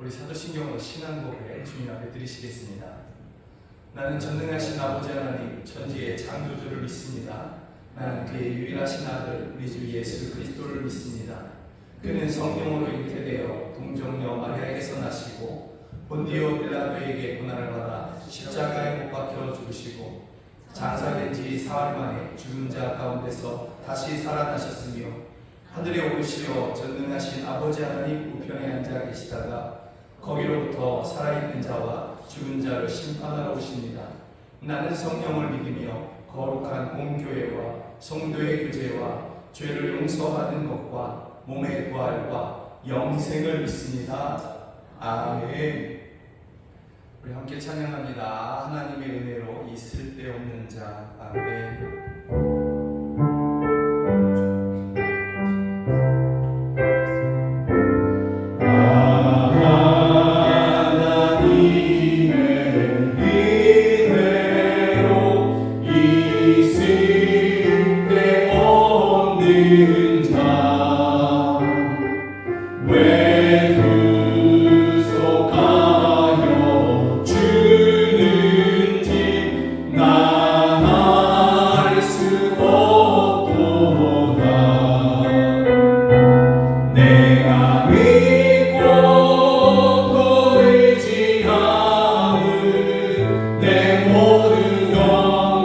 우리 사도신경으로 신앙고백 주님 앞에 드리시겠습니다. 나는 전능하신 아버지 하나님 천지의 창조주를 믿습니다. 나는 그의 유일하신 아들 우리 주 예수 그리스도를 믿습니다. 그는 성령으로 잉태되어 동정녀 마리아에게서 나시고 본디오 빌라도에게 고난을 받아 십자가에 못 박혀 죽으시고 장사된 지 사흘 만에 죽은 자 가운데서 다시 살아나셨으며 하늘에 오르시어 전능하신 아버지 하나님 우편에 앉아 계시다가 거기로부터 살아있는 자와 죽은 자를 심판하러 오십니다. 나는 성령을 믿으며 거룩한 공교회와 성도의 교제와 죄를 용서받는 것과 몸의 부활과 영생을 믿습니다. 아멘. 우리 함께 찬양합니다. 하나님의 은혜로 이 쓸데없는 자. 아멘. 내 모든 영광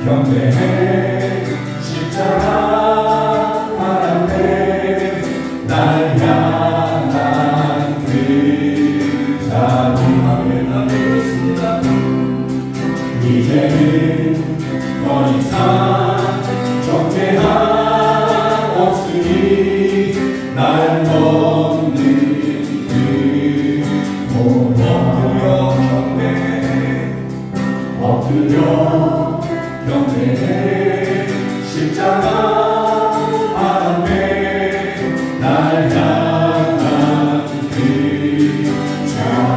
경배해 십자가 바람에 날 향한 그 자비. 이제는 더 이상 정죄함 없으니 날 걷는 그 엎드려 경배해 엎드려 경배해 십자가 바람에 날 향한 그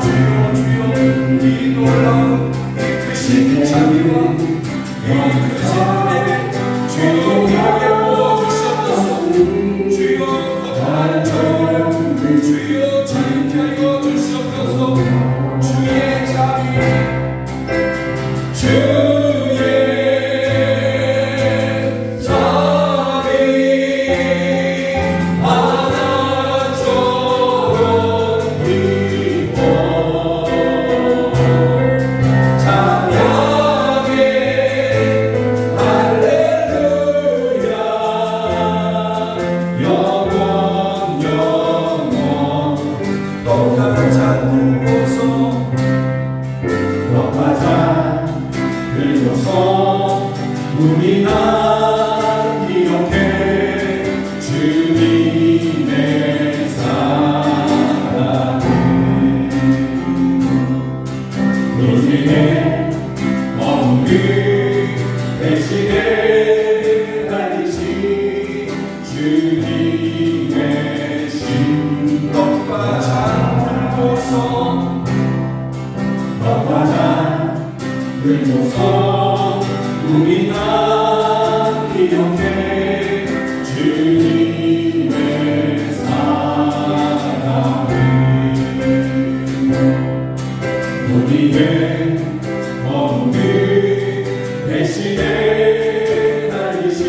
주여 이 놀라운 이 크신 자비와 이 크신 은혜 주여 우리에게 부어주시옵소서. 주여 거듭나는 저희를 주여 자유케 하여 주시옵소서. 주의 자비 우리 다 기억해 주님의 사랑을. 우리의 먼 길 대신에 달리신 주님의 신. 떡과 잔 들고서 떡과 잔 들고서 우리 다 기억해 주님의 사랑을. 우리의 먼 길 대신에 달리신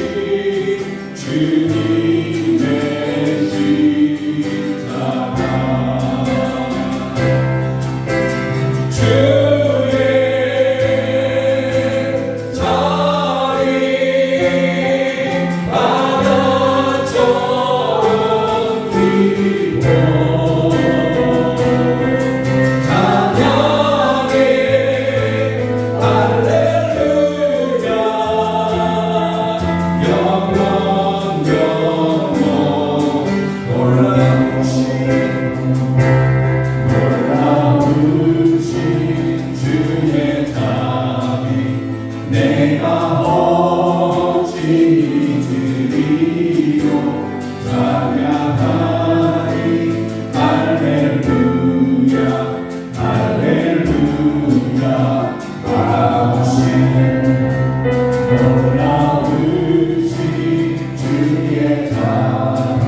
주님의 십자가. 주의 자리 내가 어찌 드리요 찬양하리 할렐루야 할렐루야 아버지 놀라우신 주의 자비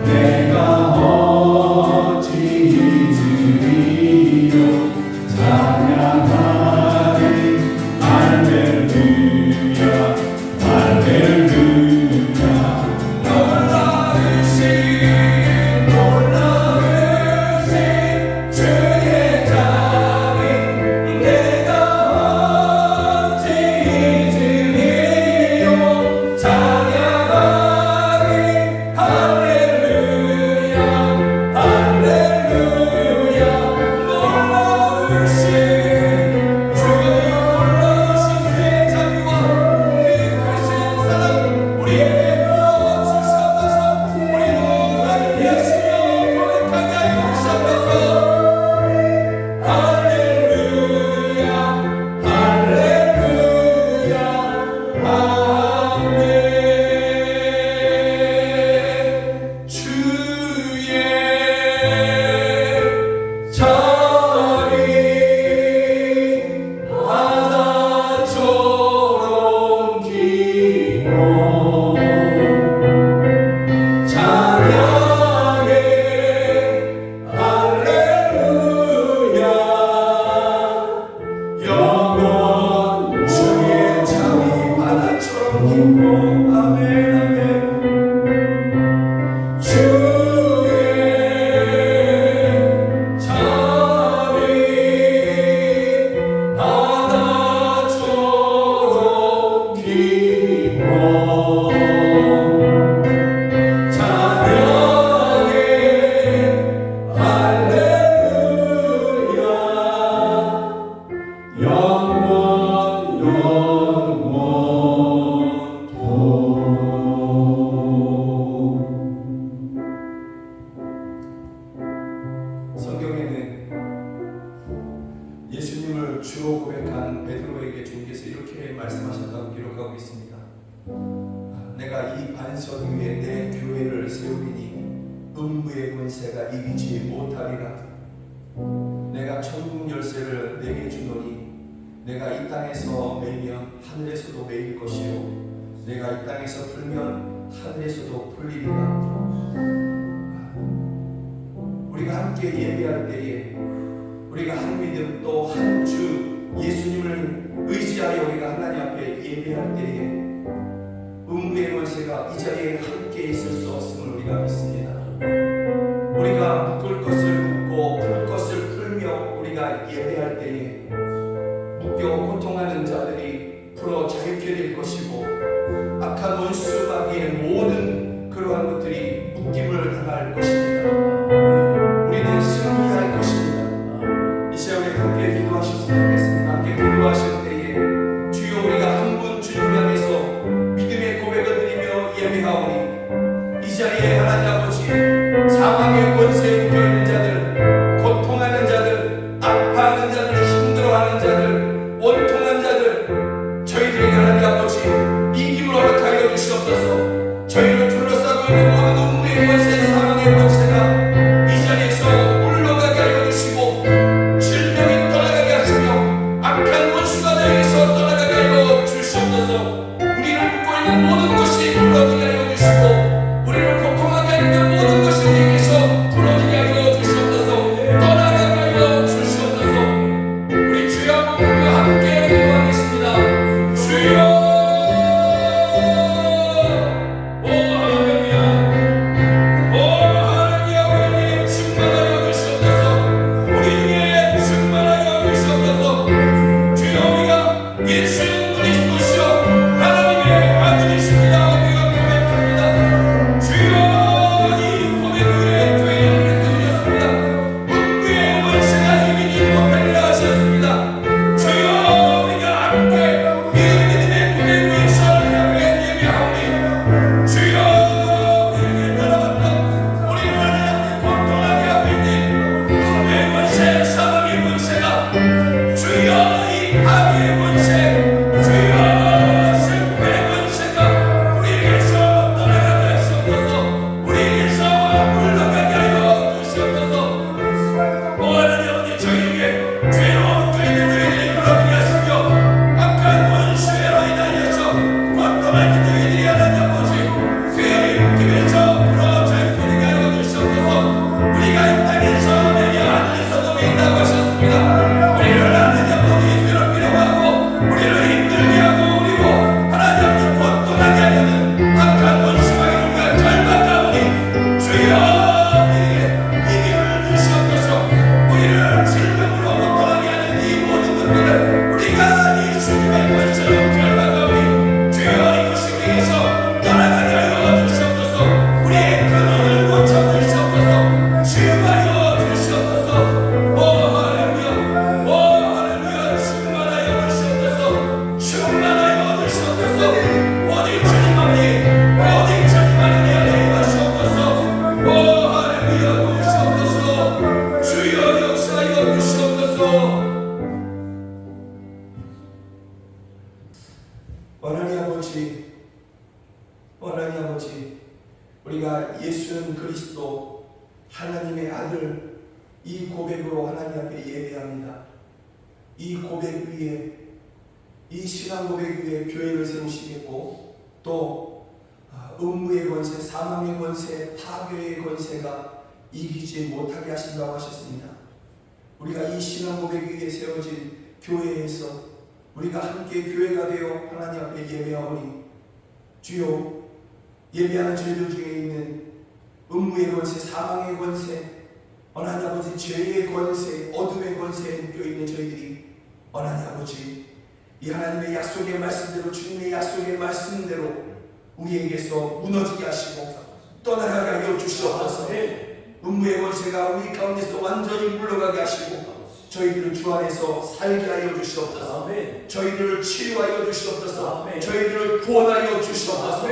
내가 어찌 드리요 찬양하리 할렐루야 할렐루야 놀라우신 주의 자비 내가 어찌 드리요 찬양하리 할렐루야 할렐루야 놀라우신 주의 놀라우신 주의 자비와 크신 사랑 우리에게 주시옵소서. 우리 모두가 예수여 고백하게 하여 주시옵소서. 할렐루야 할렐루야 아멘. 주의 자비 바다처럼 깊어 찬양해 할렐루야 영원 주의 자비 바다처럼 깊어 아멘 아멘 주의 자비 바다처럼 깊어 찬양해 할렐루야 영원 성경에는 예수님을 주로 고백한 베드로에게 주님께서 이렇게 말씀하셨다고 기록하고 있습니다. 내가 이 반석 위에 내 교회를 세우리니 음부의 권세가 이기지 못하리라. 내가 천국 열쇠를 내게 주노니 내가 이 땅에서 매면 하늘에서도 매일 것이요 내가 이 땅에서 풀면 하늘에서도 풀리리라. 우리가 함께 예배할 때에 우리가 한 믿음 또 한 주 예수님을 의지하여 우리가 하나님 앞에 예배할 때에 음부의 권세가 이 자리에 함께 있을 수 없음을 우리가 믿습니다. 우리가 묶을 것을 묶고 풀 것을 풀며 우리가 예배할 때에 묶여 고통하는 자들이 풀어 자유케 될 것이고 악한 원수 마귀의 모든 그러한 것들이 묶임을 당할 것입니다. 우리는 승리할 것입니다. 이 시간에 함께 기도하셨으면 좋겠습니다. 함께 기도하실 때에 주여 우리가 한 분 주님 향해서 믿음의 고백을 드리며 예배하오니 이 자리에 하나님 아버지 사망의 권세에 묶여있는 자들 고통하는 자들 아파하는 자들 힘들어하는 자들 원통한 자들 저희들에게 하나님 아버지 이김을 허락하여 주시옵소서. 저희를 둘러싸고 있는 모든 음부의 권세 사망의 권세가 이 자리에서 물러가게 하여 주시고 질병이 떠나가게 하시며 악한 원수가 저희에서 떠나가게 하여 주시옵소서. 우리를 묶고 있는 모든 것이 풀어지게 하여 주시고 우리를 고통하게 하는 모든 것이 우리에게서 풀어지게 하여 주시옵소서. 떠나가게 하여 주시옵소서. 우리 주여 한번 함께 기도하겠습니다. 주여 주여 이 밤의 문세 주여 아버지, 하나님 아버지, 우리가 예수는 그리스도 하나님의 아들, 이 고백으로 하나님 앞에 예배합니다. 이 고백 위에, 이 신앙 고백 위에 교회를 세우시겠고, 또 음부의 권세, 사망의 권세, 파괴의 권세가 이기지 못하게 하신다고 하셨습니다. 우리가 이 신앙 고백 위에 세워진 교회에서 우리가 함께 교회가 되어 하나님 앞에 예배하오니, 주여, 예배하는 저희들 중에 있는 음부의 권세, 사망의 권세, 하나님 아버지, 죄의 권세, 어둠의 권세에 묶여있는 저희들이 하나님 아버지, 이 하나님의 약속의 말씀대로, 주님의 약속의 말씀대로 우리에게서 무너지게 하시고 떠나가게 하여 주시옵소서. 음부의 권세가 우리 가운데서 완전히 물러가게 하시고 저희들을 주 안에서 살게 하여 주시옵소서. 저희들을 치유하여 주시옵소서. 저희들을 구원하여 주시옵소서.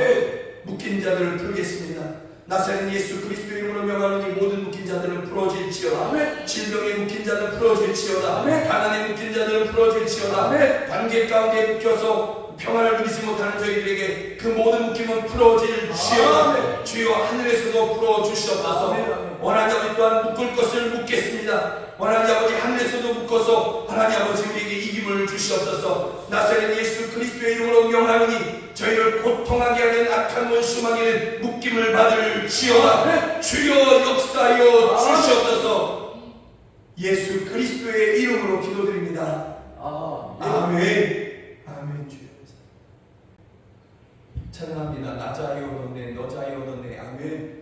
묶인 자들을 풀겠습니다. 나사렛 예수 그리스도 이름으로 명하노니 모든 묶인 자들은 풀어질지어다. 질병에 묶인 자들은 풀어질지어다. 가난에 묶인 자들은 풀어질지어다. 관계 가운데 묶여서 평안을 누리지 못하는 저희들에게 그 모든 묶임은 풀어질지어다. 주여, 하늘에서도 풀어주시옵소서. 원하는 아버지, 또한 묶을 것을 묶겠습니다. 원하는 아버지, 하늘에서도 묶어서 하나님 아버지 우리에게 이김을 주시옵소서. 나사렛 예수 그리스도의 이름으로 명하노니 저희를 고통하게 하는 악한 원수마귀는 묶임을 받을지어다. 주여, 역사하여 주시옵소서. 예수 그리스도의 이름으로 기도드립니다. 아멘. 아멘. 주여 찬양합니다. 나 자유 얻었네, 너 자유 얻었네. 아멘.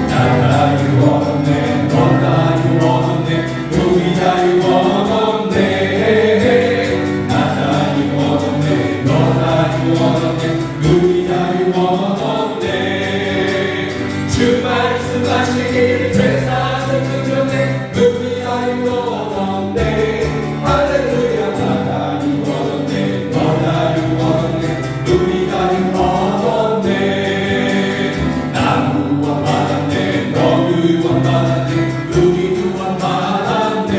자유 얻었네, 너 자유 얻었네, 우리 자유 얻었네. 나 자유 얻었네, 너 자유 얻었네, 우리 자유 얻었네. 주 말씀하시길 죄사하신 그전에 우리 자유 얻었네. 할렐루야. 나 자유 얻었네, 너 자유 얻었네, 우리 자유 얻었네. 나 구원 받았네, 너 구원 받았네, 우리 구원 받았네.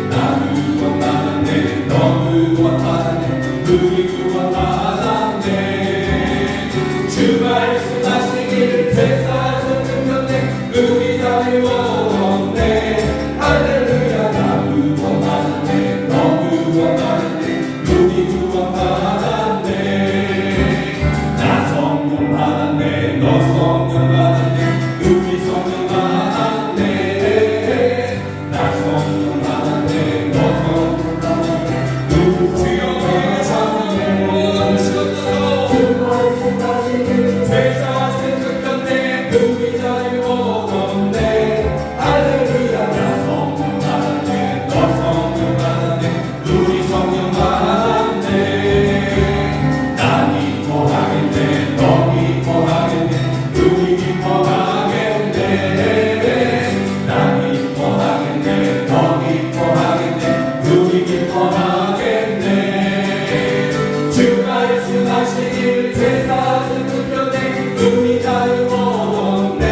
나 구원 받았네, 너 구원 받았네, 우리 구원 받았네. 주 말씀하시길 죄사하신 그전에 우리 자유 얻었네. 할렐루야. 나 구원 받았네, 너 구원 받았네, 우리 구원 받았네. 나 성령 받았네, 너 성령 받았네, 우리 성령 받았네. 나 성령 받았네, 너 성령 받았네, 우리 주여의 성령 주옵소서. 주 말씀하시길 죄사하신 그전에 우리 자유 얻었네. 할렐루야. 나 성령 받았네, 너 성령 받았네, 우리 성령 받았네. 나 기뻐하겠네, 너 기뻐하겠네, 우리 기뻐하겠네. 나 기뻐하겠네, 너 기뻐하겠네, 우리 기뻐하겠네. 주 말씀하시길 죄사하신 그전에 우리 자유 얻었네.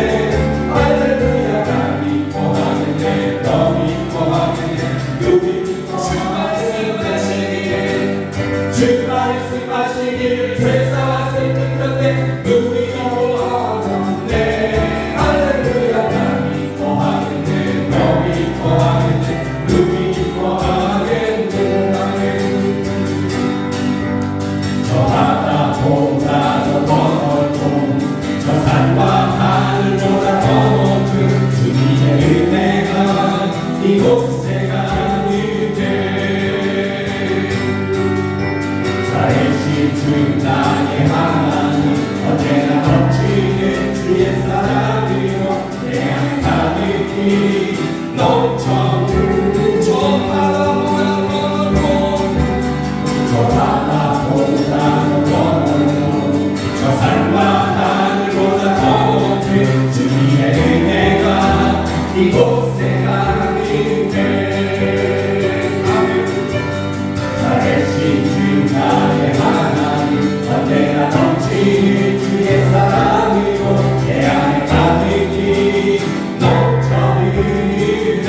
할렐루야. 나 기뻐하겠네, 너 기뻐하겠네, 우리 기뻐하겠네. 주 말씀하시길 죄사하신 그전에 우리 기뻐하겠네. 할렐루야. 나 기뻐하겠네, 너 기뻐하겠네, 우리 기뻐하겠네. 아멘. 저 바다보다 더 넓고 저 산과 하늘보다 더 높은 주님의 은혜가 이곳에 가득해. 살아계신 주 나의 하나님, 언제나 넘치는 주의 사랑으로 내 안에 가득히 넘쳐는 저 바다보다 더 넓고 저 바다보다 더 넓고 저 산과 하늘보다 더 높은 주님의 은혜가 이곳에 가득해. 살아계신 주 나의 하나님, 언제나 넘치는 주의 사랑으로 내 안에 가득히 넘쳐는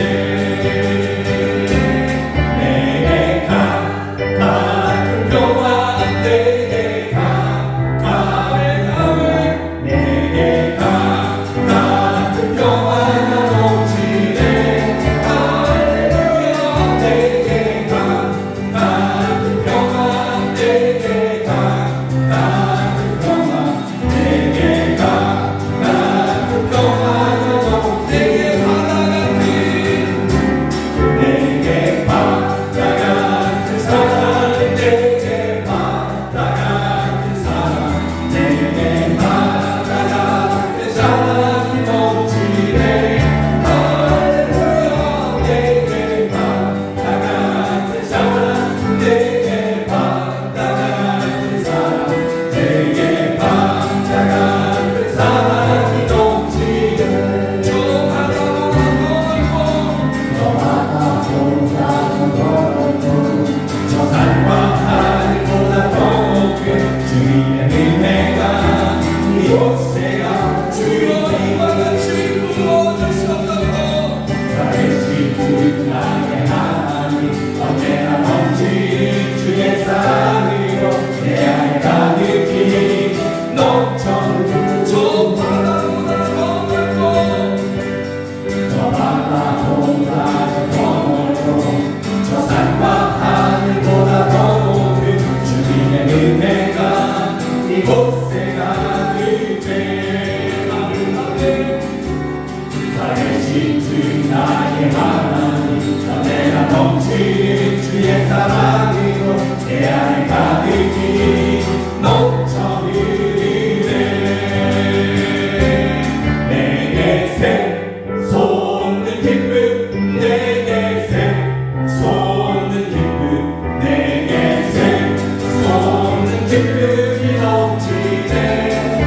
기쁨 내게 샘솟는 기쁨 내게 샘솟는 기쁨이 넘치네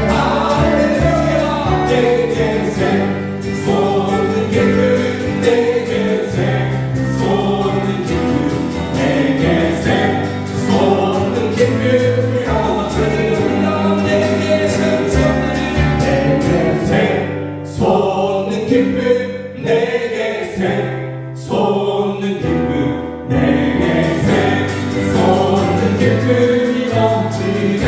할렐루야 내게 샘솟는 기쁨 내게 샘솟는 기쁨 내게 샘솟는 기쁨이 넘치네 내게 샘솟는 기쁨 내게 샘솟는 기쁨 내게 샘솟는 기쁨이 넘치네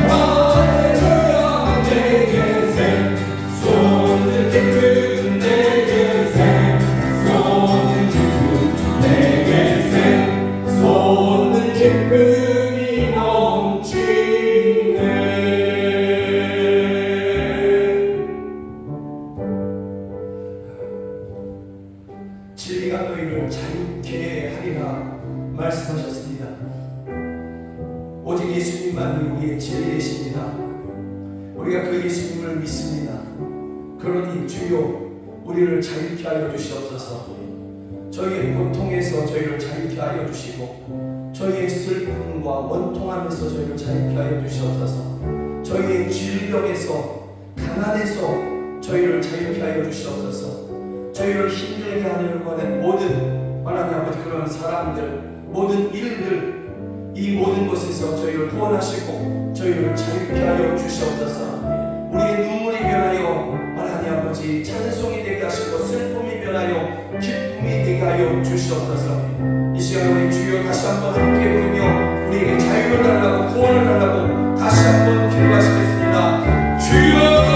할렐루야 내게 샘솟는 기쁨 내게 샘솟는 기쁨 내게 샘솟는 기쁨이 넘치네. 진리가 너희를 자유케 하리라 말씀하셨습니다. 오직 예수님만이 우리의 진리 되십니다. 우리가 그 예수님을 믿습니다. 그러니 주여 우리를 자유케 하여 주시옵소서. 저희의 고통에서 저희를 자유케 하여 주시고 저희의 슬픔과 원통함에서 저희를 자유케 하여 주시옵소서. 저희의 질병에서 가난에서 저희를 자유케 하여 주시옵소서. 저희를 힘들게 하는 모든 하나님 아버지 그런 사람들 모든 일들 이 모든 것에서 저희를 구원하시고 저희를 자유케 하여 주시옵소서. 우리의 눈물이 변하여 하나님 아버지 찬송이 되게 하시고 슬픔이 변하여 기쁨이 되게 하여 주시옵소서. 이 시간 우리 주여 다시 한번 함께 부르며 우리에게 자유를 달라고 구원을 달라고 다시 한번 기도하시겠습니다. 주여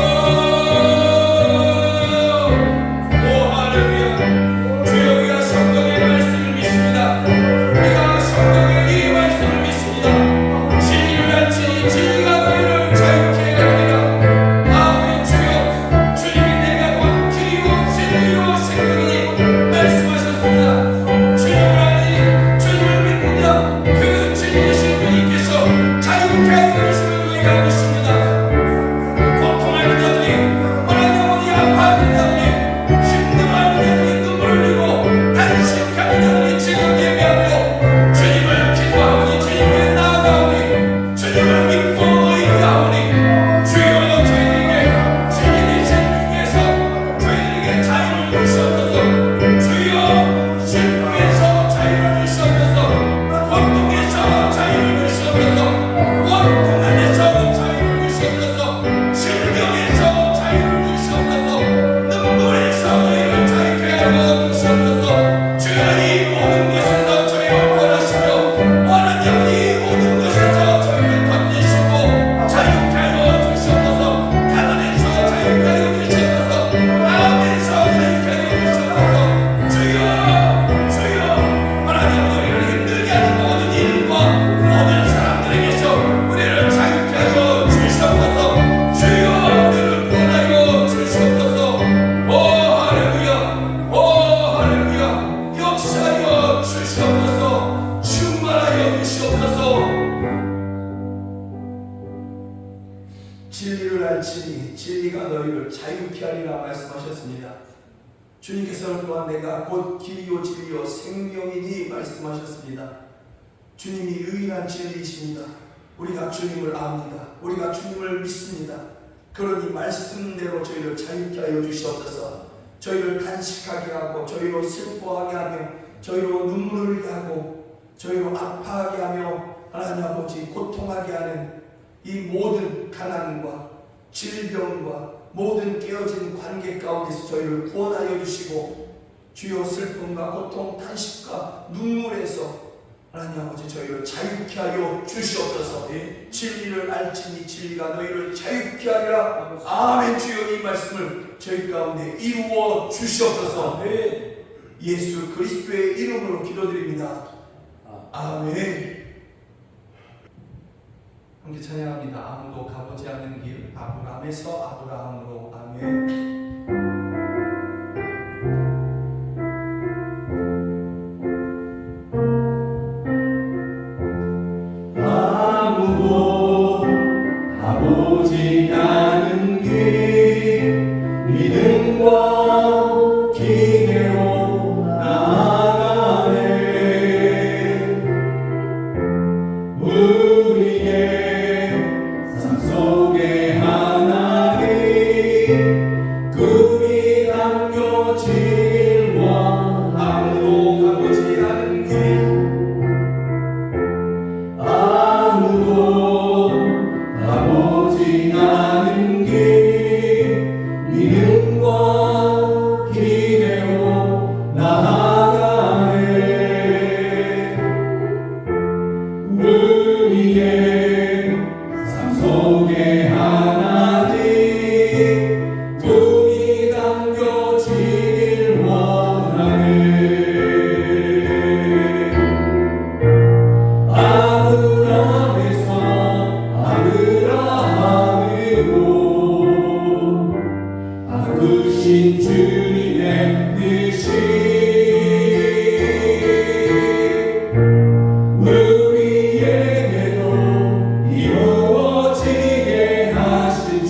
진리를 알지니 진리가 너희를 자유케 하리라 말씀하셨습니다. 주님께서는 또한 내가 곧 길이요 진리요 생명이니 말씀하셨습니다. 주님이 유일한 진리이십니다. 우리가 주님을 압니다. 우리가 주님을 믿습니다. 그러니 말씀대로 저희를 자유케 하여 주시옵소서. 저희를 간식하게 하고 저희로 슬퍼하게 하며 저희로 눈물을 흘리게 하고 저희로 아파하게 하며 하나님 아버지 고통하게 하는 이 모든 가난과 질병과 모든 깨어진 관계 가운데서 저희를 구원하여 주시고 주요 슬픔과 고통, 탄식과 눈물에서 하나님 아버지 저희를 자유케 하여 주시옵소서. 진리를 알지니 진리가 너희를 자유케 하리라. 아멘. 주여 이 말씀을 저희 가운데 이루어 주시옵소서. 예수 그리스도의 이름으로 기도드립니다. 아멘. 함께 찬양합니다. 아무도 가보지 않는 길 아브라함에서 아브라함으로. 아멘. 아무도 가보지 않은 길 믿음과 기대 꿈이 남겨질 원하는 아무도 가보지 않은 길 아무도 가보지 않은 길 믿음과 기대로 나아가네 우리의 삶 속에 하나님 꿈이 담겨질 원하네 아브라함으로 바꾸신 주님의 뜻이 우리에게도 이루어지게 하신 주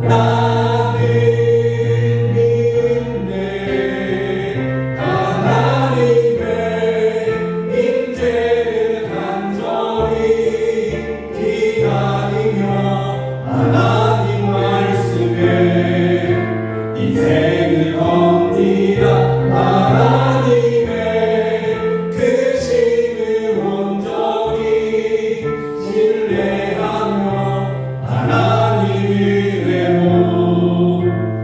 나는 믿네 하나님의 임재를 간절히 기다리며 하나님 말씀에 인생을 겁니다 하나님의 크심을 온전히 신뢰하며 하나님 은혜로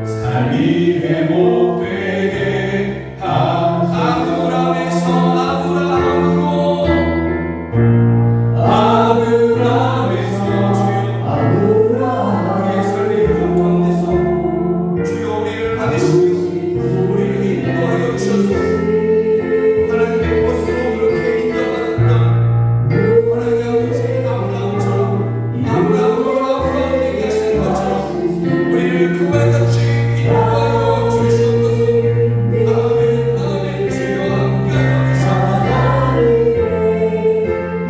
삶이 회복되게 아브라함에서 아브라함으로 아브라함에서 우리의 삶의 그 가운데서 주여 우리를 받으시며 우리를 인도하여 주셔서 하나님의 것으로 그렇게 인정받았던 하나님 아버지 아브라함처럼 아브라함으로 아브라함에게 하신 것처럼 우리를 그와 같이 인도하여 주시옵소서. 아멘 아멘 주여 함께하여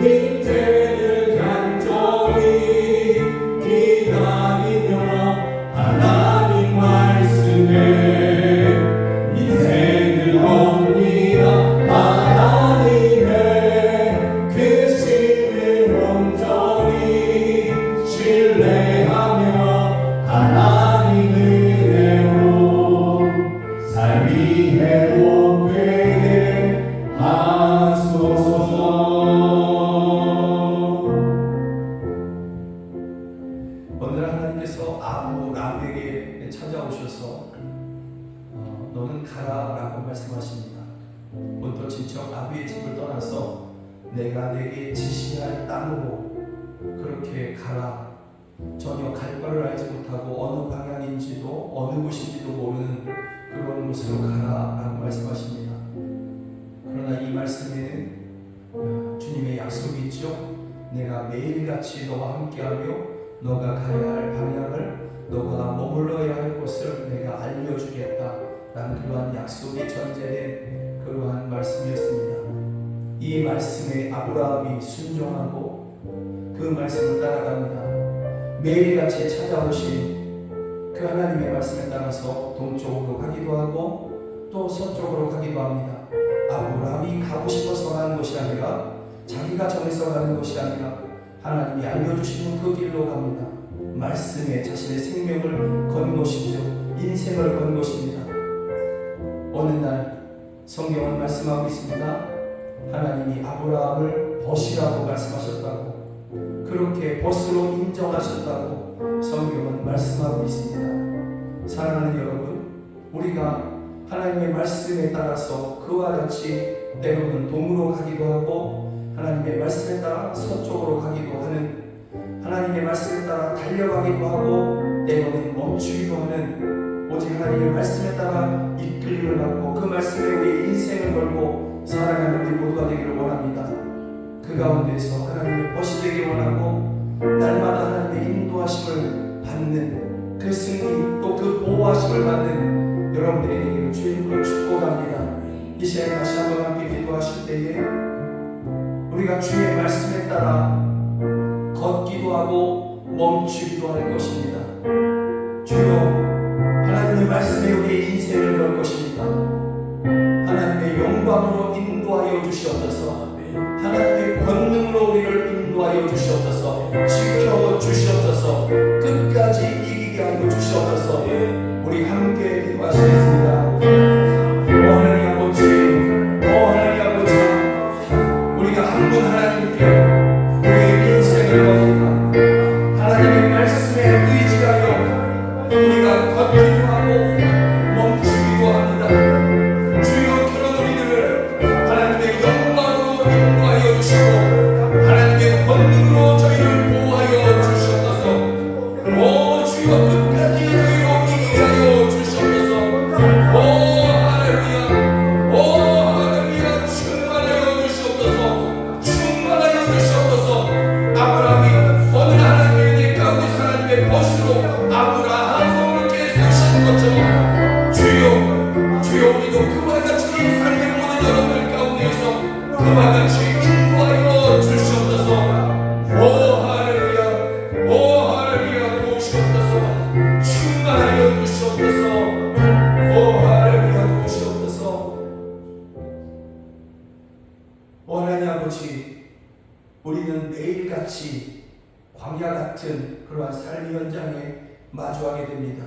인생을 간절히 기다리며 하나님 말씀에 인생을 겁니다 하나님의 크심을 온전히 신뢰하며 하나님 은혜로 삶이 회복되게 하소서. 오늘 하나님께서 아브라함에게 찾아오셔서 너는 가라라고 말씀하십니다. 본토 친척 아비의 집을 떠나서 내가 내게 지시할 땅으로 그렇게 가라. 전혀 갈 바를 알지 못하고 어느 방향인지도 어느 곳인지도 모르는 그런 곳으로 가라라고 말씀하십니다. 그러나 이 말씀에는 주님의 약속이 있죠. 내가 매일같이 너와 함께하며 너가 가야 할 방향을 너가 머물러야 할 곳을 내가 알려주겠다라는 그러한 약속이 전제된 그러한 말씀이었습니다. 이 말씀에 아브라함이 순종하고 그 말씀을 따라갑니다. 매일같이 찾아오신 그 하나님의 말씀에 따라서 동쪽으로 가기도 하고 또 서쪽으로 가기도 합니다. 아브라함이 가고 싶어서 가는 것이 아니라 자기가 정해서 가는 것이 아니라 하나님이 알려주시는 그 길로 갑니다. 말씀에 자신의 생명을 건 것이죠. 인생을 건 것입니다. 어느 날 성경은 말씀하고 있습니다. 하나님이 아브라함을 벗이라고 말씀하셨다고, 그렇게 벗으로 인정하셨다고 성경은 말씀하고 있습니다. 사랑하는 여러분, 우리가 하나님의 말씀에 따라서 그와 같이 때로는 동으로 가기도 하고 하나님의 말씀에 따라 서쪽으로 가기도 하는, 하나님의 말씀에 따라 달려가기도 하고 때로는 멈추기도 하는, 오직 하나님의 말씀에 따라 이끌림을 받고 그 말씀에 우리의 인생을 걸고 살아가는 우리 모두가 되기를 원합니다. 그 가운데서 하나님의 벗이 되기 원하고 날마다 하나님의 인도하심을 받는 그 승리 또 그 보호하심을 받는 여러분들이 되기를 주의 이름으로 축복합니다. 이 시간에 다시 한번 함께 기도하실 때에 우리가 주의 말씀에 따라 걷기도 하고 멈추기도 할 것입니다. 주여, 하나님의 말씀에 우리의 인생을 걸 것입니다. 하나님의 영광으로 인도하여 주시옵소서. 하나님의 권능으로 우리를 인도하여 주시옵소서. 지켜 주시옵소서. 끝까지 이기게 되게 하여 주시옵소서. 우리 함께 기도하시겠습니다. 오 하나님 아버지, 오 하나님 아버지, 우리가 한 분 하나님께 우리의 인생을 겁니다. 하나님의 말씀에 의지하여 우리가 걷기도 하고 멈추기도 합니다. 주여 그런 우리들을 하나님의 영광으로 인도하여 주시고 하나님의 권능으로 저희를 보호하여 주시옵소서. 오 주여 끝까지 저희로 이기게 하여 주시옵소서. 오 할렐루야, 오 할렐루야, 충만하여 주시옵소서. 충만하여 주시옵소서. 아브라함이 어느 하나님의 내 가운데 하나님의 벗으로 아브라함을 깨우시는 것처럼 주여 우리도 그와 같이 삶의 모든 여러분들 가운데에서 그와 같이 인도하여 주시옵소서. 오 할렐루야, 오 할렐루야, 도우시옵소서. 충만하여 주시옵소서. 오 할렐루야, 도우시옵소서. 오 하나님 아버지, 우리는 매일같이 광야 같은 그러한 삶의 현장에 마주하게 됩니다.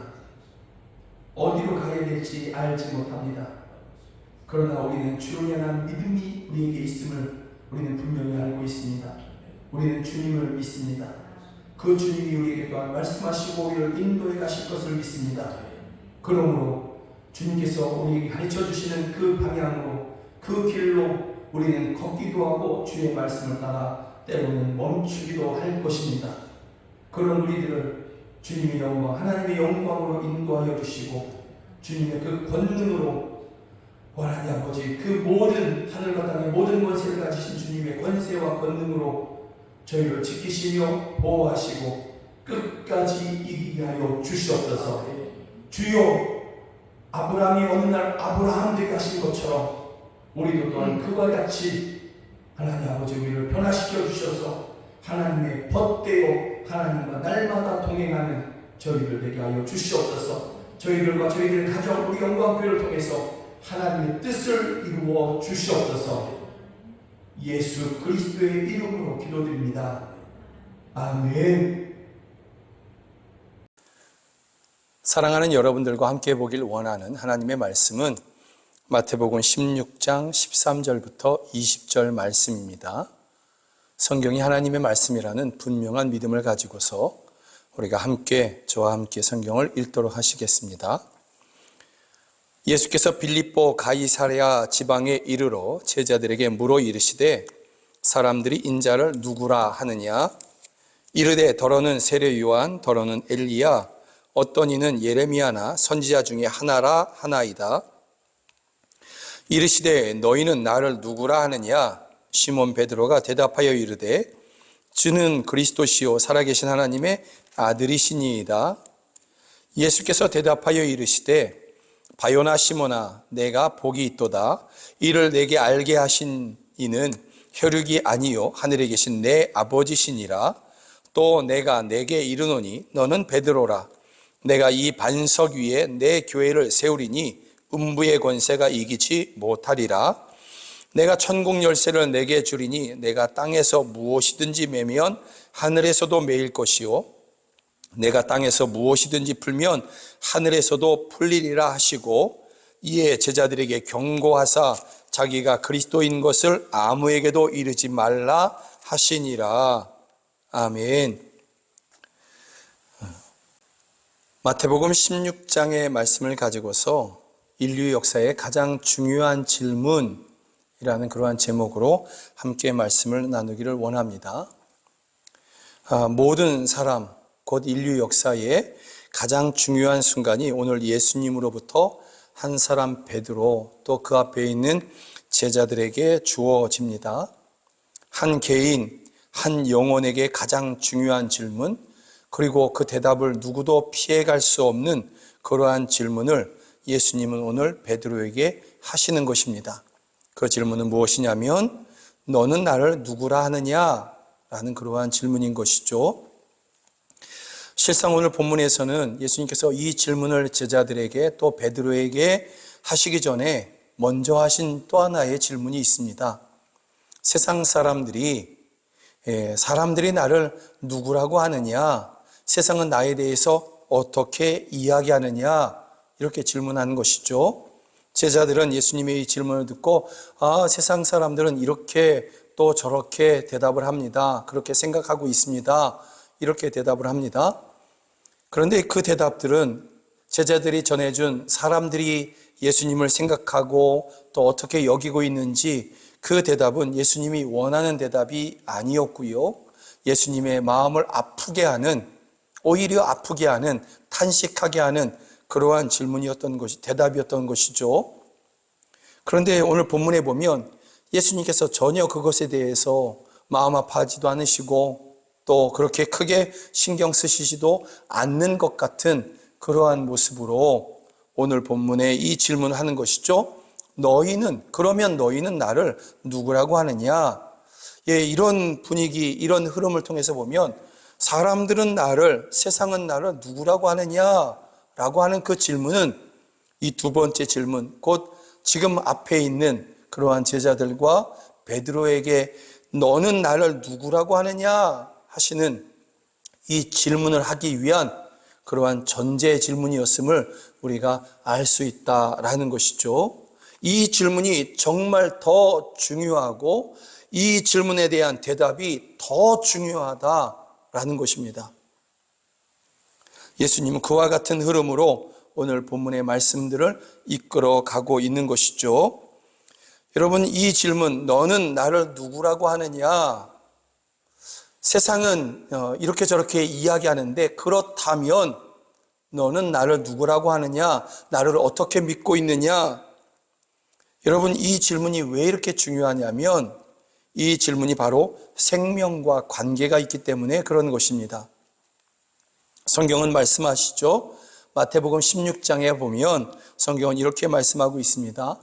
어디로 가야 될지 알지 못합니다. 그러나 우리는 주를 향한 믿음이 우리에게 있음을 우리는 분명히 알고 있습니다. 우리는 주님을 믿습니다. 그 주님이 우리에게 또한 말씀하시고 우리를 인도해 가실 것을 믿습니다. 그러므로 주님께서 우리에게 가르쳐 주시는 그 방향으로 그 길로 우리는 걷기도 하고 주의 말씀을 따라 때로는 멈추기도 할 것입니다. 그런 우리들을 주님의 영광, 하나님의 영광으로 인도하여 주시고 주님의 그 권능으로 하나님 아버지 그 모든 하늘과 땅의 모든 권세를 가지신 주님의 권세와 권능으로 저희를 지키시며 보호하시고 끝까지 이기게 하여 주시옵소서. 주여 아브라함이 어느 날 아브라함 되게 하신 것처럼 우리도 또한 그와 같이 하나님 아버지 우리를 변화시켜 주셔서 하나님의 벗대요 하나님과 날마다 동행하는 저희들 되게 하여 주시옵소서. 저희들과 저희들의 가정 우리 영광교회를 통해서 하나님의 뜻을 이루어 주시옵소서. 예수 그리스도의 이름으로 기도드립니다. 아멘. 사랑하는 여러분들과 함께 보길 원하는 하나님의 말씀은 마태복음 16장 13절부터 20절 말씀입니다. 성경이 하나님의 말씀이라는 분명한 믿음을 가지고서 우리가 저와 함께 성경을 읽도록 하시겠습니다. 예수께서 빌립보 가이사랴 지방에 이르러 제자들에게 물어 이르시되 사람들이 인자를 누구라 하느냐? 이르되 더러는 세례 요한, 더러는 엘리야, 어떤 이는 예레미야나 선지자 중에 하나라 하나이다. 이르시되 너희는 나를 누구라 하느냐? 시몬 베드로가 대답하여 이르되 주는 그리스도시요 살아계신 하나님의 아들이시니이다. 예수께서 대답하여 이르시되 바요나 시몬아 내가 복이 있도다. 이를 내게 알게 하신 이는 혈육이 아니요 하늘에 계신 내 아버지시니라. 또 내가 내게 이르노니 너는 베드로라. 내가 이 반석 위에 내 교회를 세우리니 음부의 권세가 이기지 못하리라. 내가 천국 열쇠를 내게 주리니 내가 땅에서 무엇이든지 매면 하늘에서도 매일 것이요 내가 땅에서 무엇이든지 풀면 하늘에서도 풀리리라 하시고 이에 제자들에게 경고하사 자기가 그리스도인 것을 아무에게도 이르지 말라 하시니라. 아멘. 마태복음 16장의 말씀을 가지고서 인류 역사의 가장 중요한 질문이라는 그러한 제목으로 함께 말씀을 나누기를 원합니다. 모든 사람, 곧 인류 역사의 가장 중요한 순간이 오늘 예수님으로부터 한 사람 베드로 또 그 앞에 있는 제자들에게 주어집니다. 한 개인, 한 영혼에게 가장 중요한 질문, 그리고 그 대답을 누구도 피해갈 수 없는 그러한 질문을 예수님은 오늘 베드로에게 하시는 것입니다. 그 질문은 무엇이냐면 너는 나를 누구라 하느냐? 라는 그러한 질문인 것이죠. 실상 오늘 본문에서는 예수님께서 이 질문을 제자들에게 또 베드로에게 하시기 전에 먼저 하신 또 하나의 질문이 있습니다. 세상 사람들이 나를 누구라고 하느냐? 세상은 나에 대해서 어떻게 이야기하느냐 이렇게 질문하는 것이죠. 제자들은 예수님의 이 질문을 듣고 세상 사람들은 이렇게 또 저렇게 대답을 합니다. 그렇게 생각하고 있습니다. 이렇게 대답을 합니다. 그런데 그 대답들은 제자들이 전해준 사람들이 예수님을 생각하고 또 어떻게 여기고 있는지 그 대답은 예수님이 원하는 대답이 아니었고요. 예수님의 마음을 아프게 하는, 오히려 아프게 하는, 탄식하게 하는 그러한 질문이었던 것이, 대답이었던 것이죠. 그런데 오늘 본문에 보면 예수님께서 전혀 그것에 대해서 마음 아파하지도 않으시고 또 그렇게 크게 신경 쓰시지도 않는 것 같은 그러한 모습으로 오늘 본문에 이 질문을 하는 것이죠. 그러면 너희는 나를 누구라고 하느냐? 이런 분위기, 이런 흐름을 통해서 보면 사람들은 나를, 세상은 나를 누구라고 하느냐? 라고 하는 그 질문은 이 두 번째 질문, 곧 지금 앞에 있는 그러한 제자들과 베드로에게 너는 나를 누구라고 하느냐? 하시는 이 질문을 하기 위한 그러한 전제 질문이었음을 우리가 알 수 있다라는 것이죠. 이 질문이 정말 더 중요하고 이 질문에 대한 대답이 더 중요하다라는 것입니다. 예수님은 그와 같은 흐름으로 오늘 본문의 말씀들을 이끌어 가고 있는 것이죠. 여러분, 이 질문, 너는 나를 누구라고 하느냐? 세상은 이렇게 저렇게 이야기하는데 그렇다면 너는 나를 누구라고 하느냐? 나를 어떻게 믿고 있느냐? 여러분, 이 질문이 왜 이렇게 중요하냐면 이 질문이 바로 생명과 관계가 있기 때문에 그런 것입니다. 성경은 말씀하시죠. 마태복음 16장에 보면 성경은 이렇게 말씀하고 있습니다.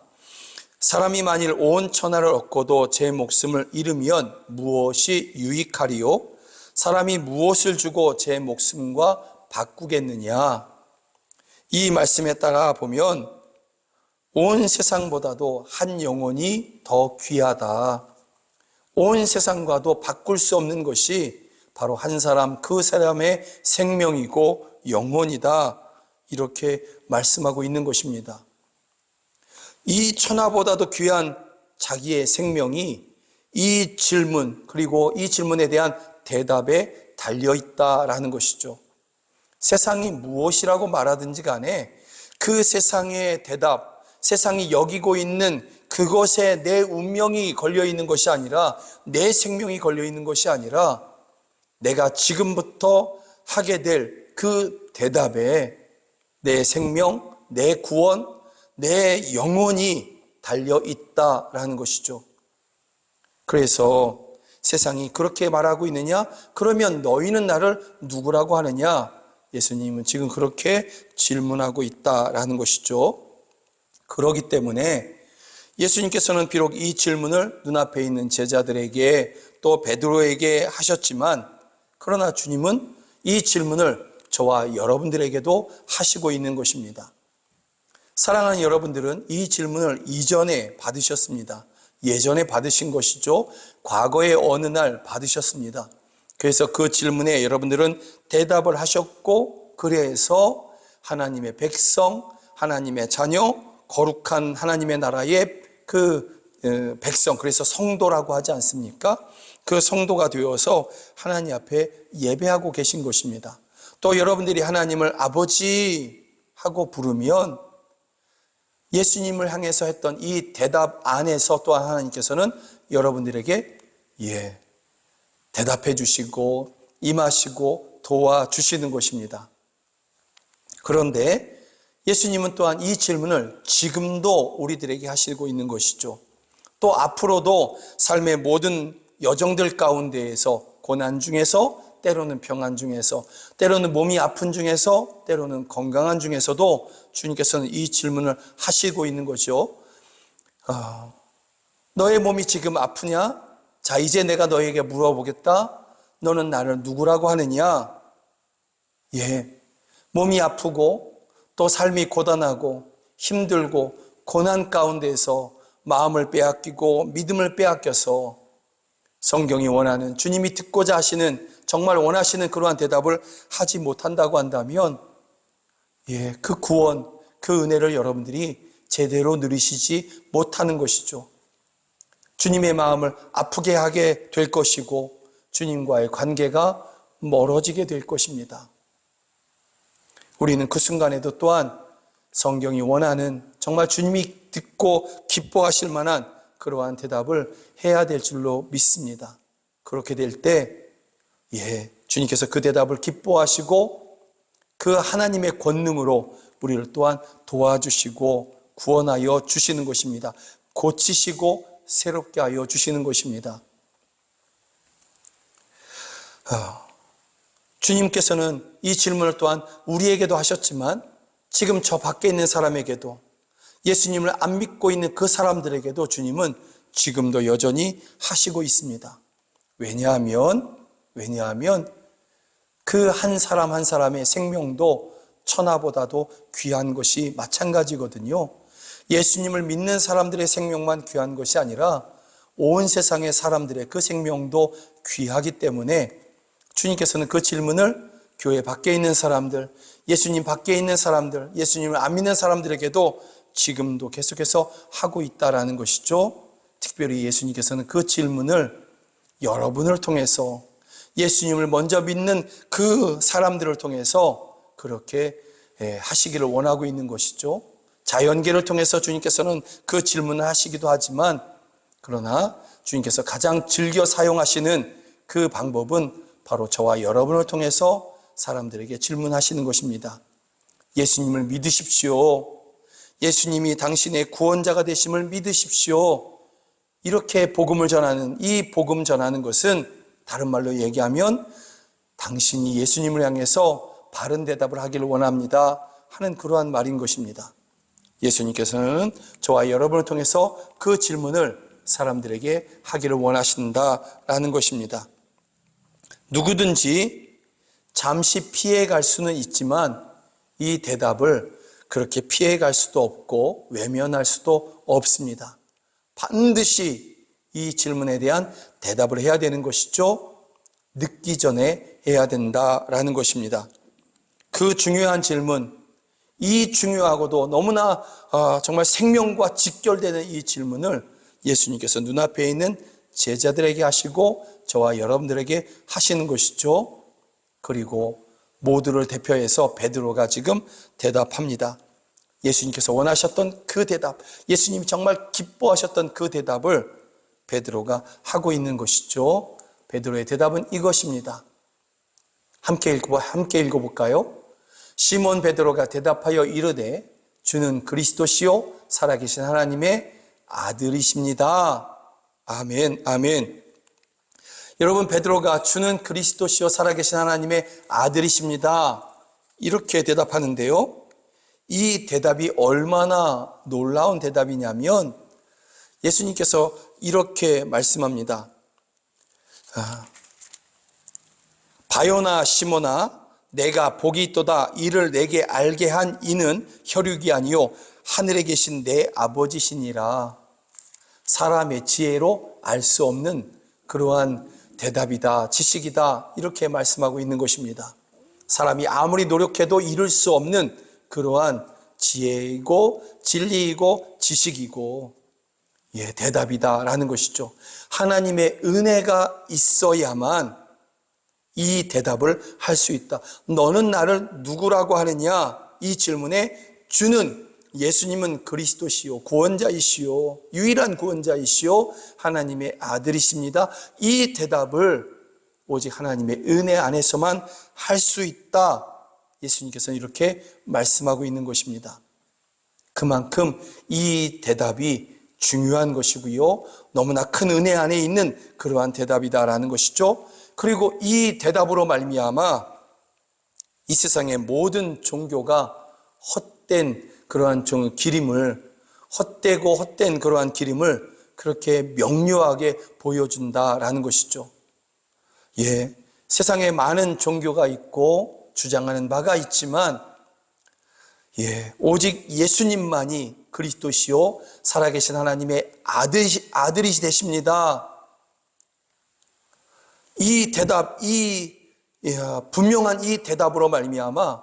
사람이 만일 온 천하를 얻고도 제 목숨을 잃으면 무엇이 유익하리요? 사람이 무엇을 주고 제 목숨과 바꾸겠느냐? 이 말씀에 따라 보면 온 세상보다도 한 영혼이 더 귀하다. 온 세상과도 바꿀 수 없는 것이 바로 한 사람, 그 사람의 생명이고 영혼이다. 이렇게 말씀하고 있는 것입니다. 이 천하보다도 귀한 자기의 생명이 이 질문, 그리고 이 질문에 대한 대답에 달려있다라는 것이죠. 세상이 무엇이라고 말하든지 간에 그 세상의 대답, 세상이 여기고 있는 그것에 내 운명이 걸려있는 것이 아니라, 내 생명이 걸려있는 것이 아니라 내가 지금부터 하게 될 그 대답에 내 생명, 내 구원, 내 영혼이 달려있다라는 것이죠. 그래서 세상이 그렇게 말하고 있느냐? 그러면 너희는 나를 누구라고 하느냐? 예수님은 지금 그렇게 질문하고 있다라는 것이죠. 그렇기 때문에 예수님께서는 비록 이 질문을 눈앞에 있는 제자들에게 또 베드로에게 하셨지만, 그러나 주님은 이 질문을 저와 여러분들에게도 하시고 있는 것입니다. 사랑하는 여러분들은 이 질문을 이전에 받으셨습니다. 예전에 받으신 것이죠. 과거에 어느 날 받으셨습니다. 그래서 그 질문에 여러분들은 대답을 하셨고, 그래서 하나님의 백성, 하나님의 자녀, 거룩한 하나님의 나라의 그 백성, 그래서 성도라고 하지 않습니까? 그 성도가 되어서 하나님 앞에 예배하고 계신 것입니다. 또 여러분들이 하나님을 아버지 하고 부르면 예수님을 향해서 했던 이 대답 안에서 또한 하나님께서는 여러분들에게 대답해 주시고 임하시고 도와주시는 것입니다. 그런데 예수님은 또한 이 질문을 지금도 우리들에게 하시고 있는 것이죠. 또 앞으로도 삶의 모든 여정들 가운데에서, 고난 중에서, 때로는 평안 중에서, 때로는 몸이 아픈 중에서, 때로는 건강한 중에서도 주님께서는 이 질문을 하시고 있는 거죠. 너의 몸이 지금 아프냐? 자, 이제 내가 너에게 물어보겠다. 너는 나를 누구라고 하느냐? 몸이 아프고 또 삶이 고단하고 힘들고 고난 가운데서 마음을 빼앗기고 믿음을 빼앗겨서 성경이 원하는, 주님이 듣고자 하시는, 정말 원하시는 그러한 대답을 하지 못한다고 한다면 그 구원, 그 은혜를 여러분들이 제대로 누리시지 못하는 것이죠. 주님의 마음을 아프게 하게 될 것이고 주님과의 관계가 멀어지게 될 것입니다. 우리는 그 순간에도 또한 성경이 원하는 정말 주님이 듣고 기뻐하실 만한 그러한 대답을 해야 될 줄로 믿습니다. 그렇게 될 때 주님께서 그 대답을 기뻐하시고 그 하나님의 권능으로 우리를 또한 도와주시고 구원하여 주시는 것입니다. 고치시고 새롭게 하여 주시는 것입니다. 주님께서는 이 질문을 또한 우리에게도 하셨지만 지금 저 밖에 있는 사람에게도 예수님을 안 믿고 있는 그 사람들에게도 주님은 지금도 여전히 하시고 있습니다. 왜냐하면 그 한 사람 한 사람의 생명도 천하보다도 귀한 것이 마찬가지거든요. 예수님을 믿는 사람들의 생명만 귀한 것이 아니라 온 세상의 사람들의 그 생명도 귀하기 때문에 주님께서는 그 질문을 교회 밖에 있는 사람들, 예수님 밖에 있는 사람들, 예수님을 안 믿는 사람들에게도 지금도 계속해서 하고 있다라는 것이죠. 특별히 예수님께서는 그 질문을 여러분을 통해서 예수님을 먼저 믿는 그 사람들을 통해서 그렇게 하시기를 원하고 있는 것이죠. 자연계를 통해서 주님께서는 그 질문을 하시기도 하지만 그러나 주님께서 가장 즐겨 사용하시는 그 방법은 바로 저와 여러분을 통해서 사람들에게 질문하시는 것입니다. 예수님을 믿으십시오. 예수님이 당신의 구원자가 되심을 믿으십시오. 이렇게 복음을 전하는, 이 복음 전하는 것은 다른 말로 얘기하면 당신이 예수님을 향해서 바른 대답을 하기를 원합니다 하는 그러한 말인 것입니다. 예수님께서는 저와 여러분을 통해서 그 질문을 사람들에게 하기를 원하신다라는 것입니다. 누구든지 잠시 피해갈 수는 있지만 이 대답을 그렇게 피해갈 수도 없고 외면할 수도 없습니다. 반드시 이 질문에 대한 대답을 해야 되는 것이죠. 늦기 전에 해야 된다라는 것입니다. 그 중요한 질문, 이 중요하고도 너무나 정말 생명과 직결되는 이 질문을 예수님께서 눈앞에 있는 제자들에게 하시고 저와 여러분들에게 하시는 것이죠. 그리고 모두를 대표해서 베드로가 지금 대답합니다. 예수님께서 원하셨던 그 대답, 예수님이 정말 기뻐하셨던 그 대답을 베드로가 하고 있는 것이죠. 베드로의 대답은 이것입니다. 함께 읽어볼까요? 시몬 베드로가 대답하여 이르되 주는 그리스도시요 살아계신 하나님의 아들이십니다. 아멘, 아멘. 여러분, 베드로가 주는 그리스도시요 살아계신 하나님의 아들이십니다. 이렇게 대답하는데요. 이 대답이 얼마나 놀라운 대답이냐면 예수님께서 이렇게 말씀합니다. 바요나 시몬아, 내가 복이 있도다. 이를 내게 알게 한 이는 혈육이 아니요 하늘에 계신 내 아버지시니라. 사람의 지혜로 알 수 없는 그러한 대답이다, 지식이다, 이렇게 말씀하고 있는 것입니다. 사람이 아무리 노력해도 이룰 수 없는 그러한 지혜이고 진리이고 지식이고 대답이다라는 것이죠. 하나님의 은혜가 있어야만 이 대답을 할 수 있다. 너는 나를 누구라고 하느냐? 이 질문에 주는 예수님은 그리스도시요 구원자이시요 유일한 구원자이시요 하나님의 아들이십니다. 이 대답을 오직 하나님의 은혜 안에서만 할 수 있다. 예수님께서는 이렇게 말씀하고 있는 것입니다. 그만큼 이 대답이 중요한 것이고요. 너무나 큰 은혜 안에 있는 그러한 대답이다라는 것이죠. 그리고 이 대답으로 말미암아 이 세상의 모든 종교가 헛된 그러한 기림을, 헛되고 헛된 그러한 기림을 그렇게 명료하게 보여준다라는 것이죠. 세상에 많은 종교가 있고 주장하는 바가 있지만 오직 예수님만이 그리스도시요 살아계신 하나님의 아들이 되십니다. 이 대답, 분명한 이 대답으로 말미암아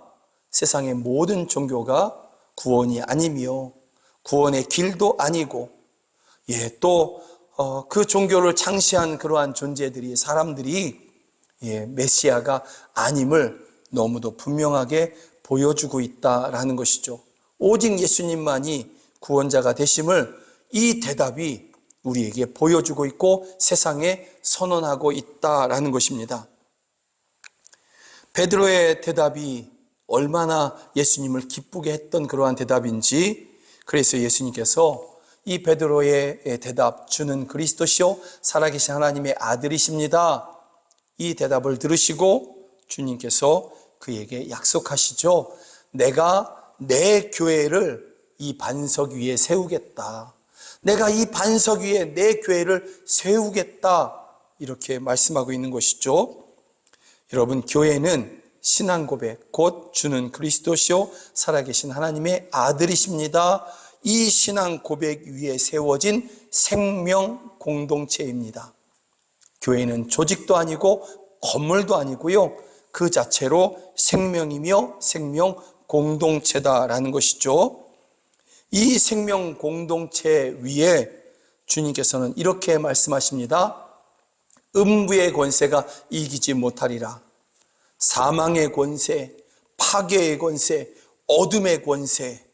세상의 모든 종교가 구원이 아니며 구원의 길도 아니고, 또 그 종교를 창시한 그러한 존재들이, 사람들이 메시아가 아님을 너무도 분명하게 보여주고 있다라는 것이죠. 오직 예수님만이 구원자가 되심을 이 대답이 우리에게 보여주고 있고 세상에 선언하고 있다라는 것입니다. 베드로의 대답이 얼마나 예수님을 기쁘게 했던 그러한 대답인지, 그래서 예수님께서 이 베드로의 대답, 주는 그리스도시요 살아계신 하나님의 아들이십니다, 이 대답을 들으시고 주님께서 그에게 약속하시죠. 내가 내 교회를 이 반석 위에 세우겠다. 내가 이 반석 위에 내 교회를 세우겠다. 이렇게 말씀하고 있는 것이죠. 여러분, 교회는 신앙 고백, 곧 주는 그리스도시요 살아계신 하나님의 아들이십니다. 이 신앙 고백 위에 세워진 생명 공동체입니다. 교회는 조직도 아니고 건물도 아니고요, 그 자체로 생명이며 생명 공동체다라는 것이죠. 이 생명 공동체 위에 주님께서는 이렇게 말씀하십니다. 음부의 권세가 이기지 못하리라. 사망의 권세, 파괴의 권세, 어둠의 권세,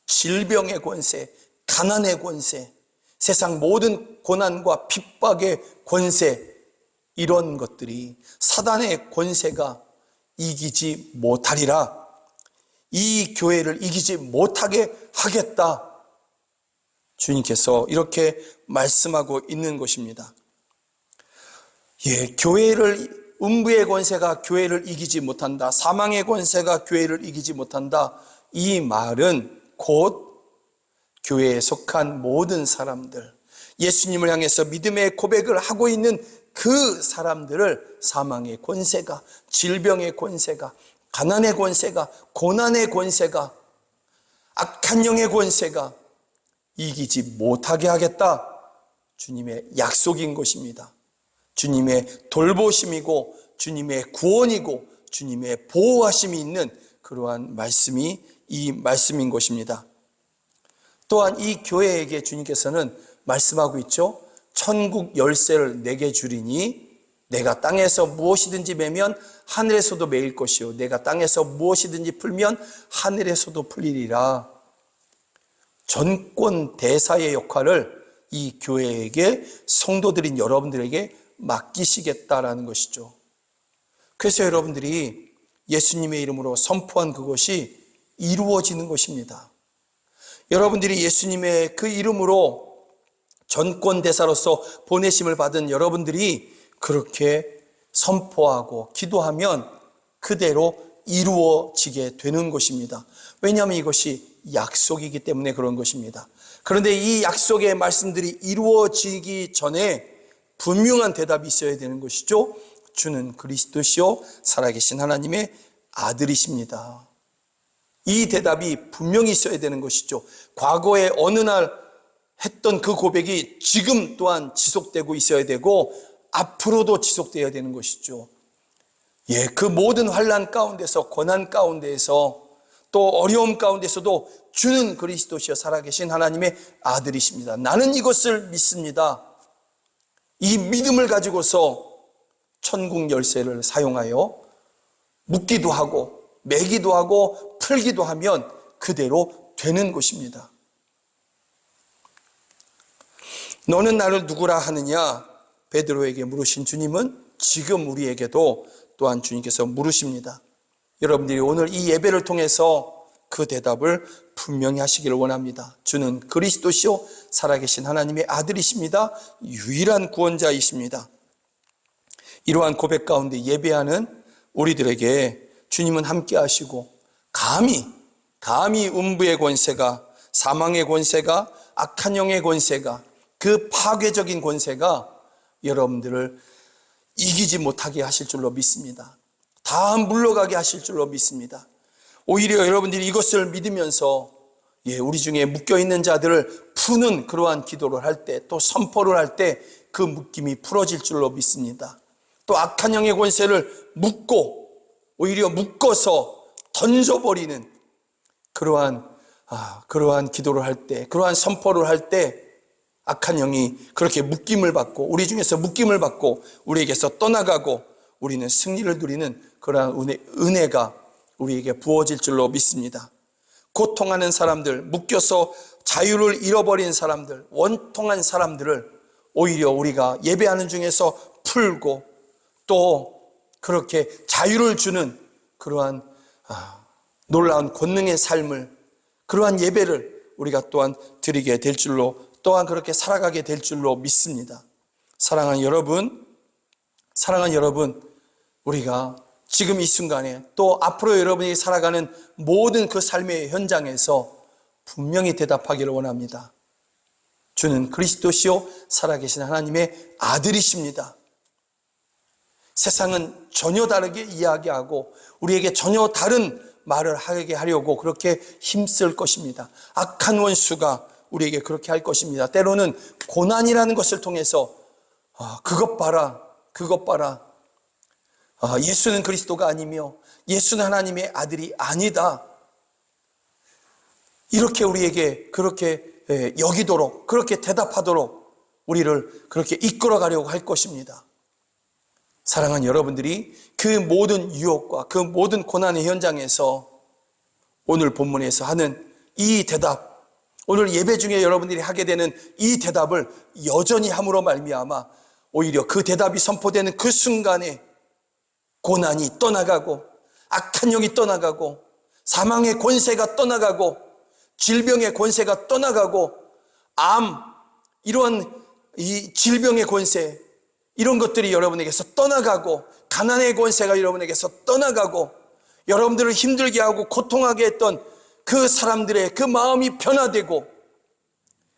질병의 권세, 가난의 권세, 세상 모든 고난과 핍박의 권세, 이런 것들이, 사단의 권세가 이기지 못하리라. 이 교회를 이기지 못하게 하겠다. 주님께서 이렇게 말씀하고 있는 것입니다. 교회를, 음부의 권세가 교회를 이기지 못한다, 사망의 권세가 교회를 이기지 못한다, 이 말은 곧 교회에 속한 모든 사람들, 예수님을 향해서 믿음의 고백을 하고 있는 그 사람들을 사망의 권세가, 질병의 권세가, 가난의 권세가, 고난의 권세가, 악한 영의 권세가 이기지 못하게 하겠다. 주님의 약속인 것입니다. 주님의 돌보심이고 주님의 구원이고 주님의 보호하심이 있는 그러한 말씀이 이 말씀인 것입니다. 또한 이 교회에게 주님께서는 말씀하고 있죠. 천국 열쇠를 내게 주리니 내가 땅에서 무엇이든지 매면 하늘에서도 매일 것이요 내가 땅에서 무엇이든지 풀면 하늘에서도 풀리리라. 전권 대사의 역할을 이 교회에게, 성도들인 여러분들에게 맡기시겠다라는 것이죠. 그래서 여러분들이 예수님의 이름으로 선포한 그것이 이루어지는 것입니다. 여러분들이 예수님의 그 이름으로 전권 대사로서 보내심을 받은 여러분들이 그렇게 선포하고 기도하면 그대로 이루어지게 되는 것입니다. 왜냐하면 이것이 약속이기 때문에 그런 것입니다. 그런데 이 약속의 말씀들이 이루어지기 전에 분명한 대답이 있어야 되는 것이죠. 주는 그리스도시요 살아계신 하나님의 아들이십니다. 이 대답이 분명히 있어야 되는 것이죠. 과거에 어느 날 했던 그 고백이 지금 또한 지속되고 있어야 되고 앞으로도 지속되어야 되는 것이죠. 그 모든 환난 가운데서, 고난 가운데에서, 또 어려움 가운데서도 주는 그리스도시여 살아계신 하나님의 아들이십니다. 나는 이것을 믿습니다. 이 믿음을 가지고서 천국 열쇠를 사용하여 묶기도 하고 매기도 하고 풀기도 하면 그대로 되는 것입니다. 너는 나를 누구라 하느냐? 베드로에게 물으신 주님은 지금 우리에게도 또한 주님께서 물으십니다. 여러분들이 오늘 이 예배를 통해서 그 대답을 분명히 하시기를 원합니다. 주는 그리스도시요 살아계신 하나님의 아들이십니다. 유일한 구원자이십니다. 이러한 고백 가운데 예배하는 우리들에게 주님은 함께 하시고 감히 음부의 권세가, 사망의 권세가, 악한 영의 권세가, 그 파괴적인 권세가 여러분들을 이기지 못하게 하실 줄로 믿습니다. 다 물러가게 하실 줄로 믿습니다. 오히려 여러분들이 이것을 믿으면서 우리 중에 묶여있는 자들을 푸는 그러한 기도를 할 때, 또 선포를 할 때 그 묶임이 풀어질 줄로 믿습니다. 또 악한 영의 권세를 오히려 묶어서 던져버리는 그러한 기도를 할 때, 그러한 선포를 할 때 악한 영이 그렇게 묶임을 받고, 우리 중에서 묶임을 받고 우리에게서 떠나가고 우리는 승리를 누리는 그러한 은혜가 우리에게 부어질 줄로 믿습니다. 고통하는 사람들, 묶여서 자유를 잃어버린 사람들, 원통한 사람들을 오히려 우리가 예배하는 중에서 풀고 또 그렇게 자유를 주는 그러한 놀라운 권능의 삶을, 그러한 예배를 우리가 또한 드리게 될 줄로, 또한 그렇게 살아가게 될 줄로 믿습니다. 사랑하는 여러분, 우리가 지금 이 순간에 또 앞으로 여러분이 살아가는 모든 그 삶의 현장에서 분명히 대답하기를 원합니다. 주는 그리스도시요 살아계신 하나님의 아들이십니다. 세상은 전혀 다르게 이야기하고 우리에게 전혀 다른 말을 하게 하려고 그렇게 힘쓸 것입니다. 악한 원수가 우리에게 그렇게 할 것입니다. 때로는 고난이라는 것을 통해서 그것 봐라, 예수는 그리스도가 아니며 예수는 하나님의 아들이 아니다, 이렇게 우리에게 그렇게 여기도록, 그렇게 대답하도록 우리를 그렇게 이끌어가려고 할 것입니다. 사랑하는 여러분들이 그 모든 유혹과 그 모든 고난의 현장에서 오늘 본문에서 하는 이 대답, 오늘 예배 중에 여러분들이 하게 되는 이 대답을 여전히 함으로 말미암아 오히려 그 대답이 선포되는 그 순간에 고난이 떠나가고 악한 영이 떠나가고 사망의 권세가 떠나가고 질병의 권세가 떠나가고 이러한 이 질병의 권세, 이런 것들이 여러분에게서 떠나가고 가난의 권세가 여러분에게서 떠나가고 여러분들을 힘들게 하고 고통하게 했던 그 사람들의 그 마음이 변화되고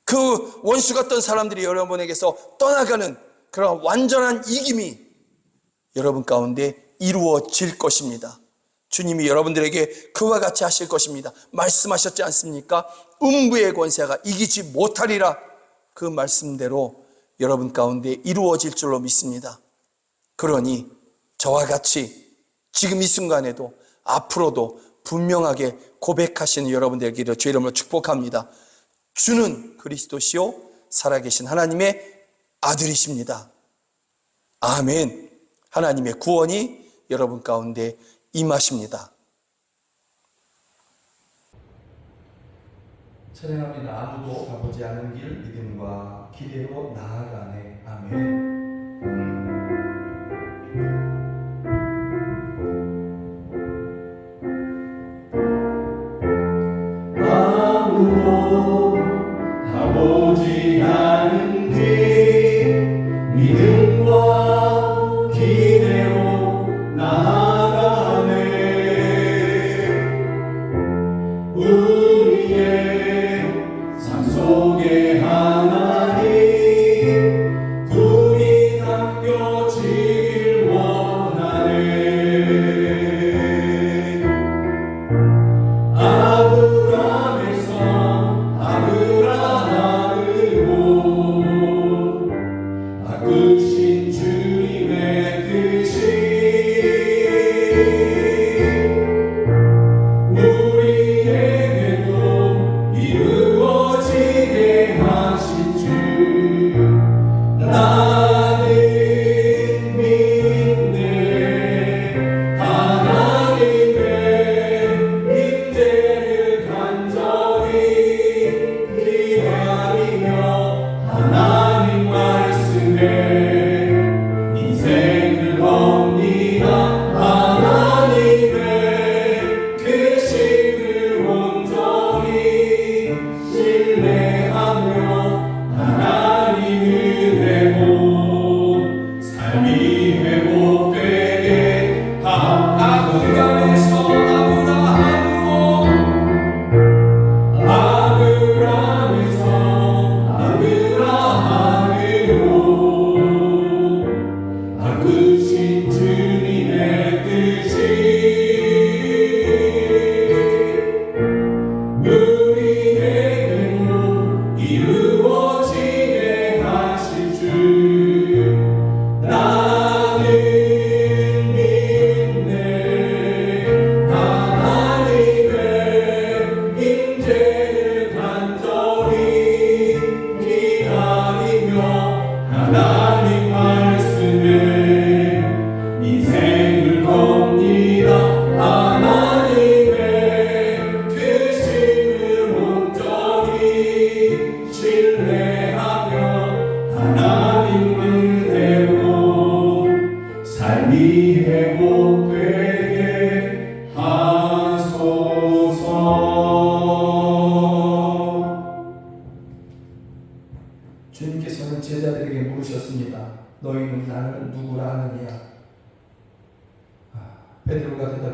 그 원수 같던 사람들이 여러분에게서 떠나가는 그런 완전한 이김이 여러분 가운데 이루어질 것입니다. 주님이 여러분들에게 그와 같이 하실 것입니다. 말씀하셨지 않습니까? 음부의 권세가 이기지 못하리라. 그 말씀대로 여러분 가운데 이루어질 줄로 믿습니다. 그러니 저와 같이 지금 이 순간에도 앞으로도 분명하게 고백하시는 여러분들 되기를 주의 이름으로 축복합니다. 주는 그리스도시요 살아계신 하나님의 아들이십니다. 아멘. 하나님의 구원이 여러분 가운데 임하십니다. 찬양합니다. 아무도 가보지 않은 길 믿음과 기대로 나아가네. 아멘. 아무도 가보지 않은 길 믿음과 기대로 나아가네. 우리의 삶 속에 하나님 불이 담겨지길 원하네. 아브라함을 본 아끄신 주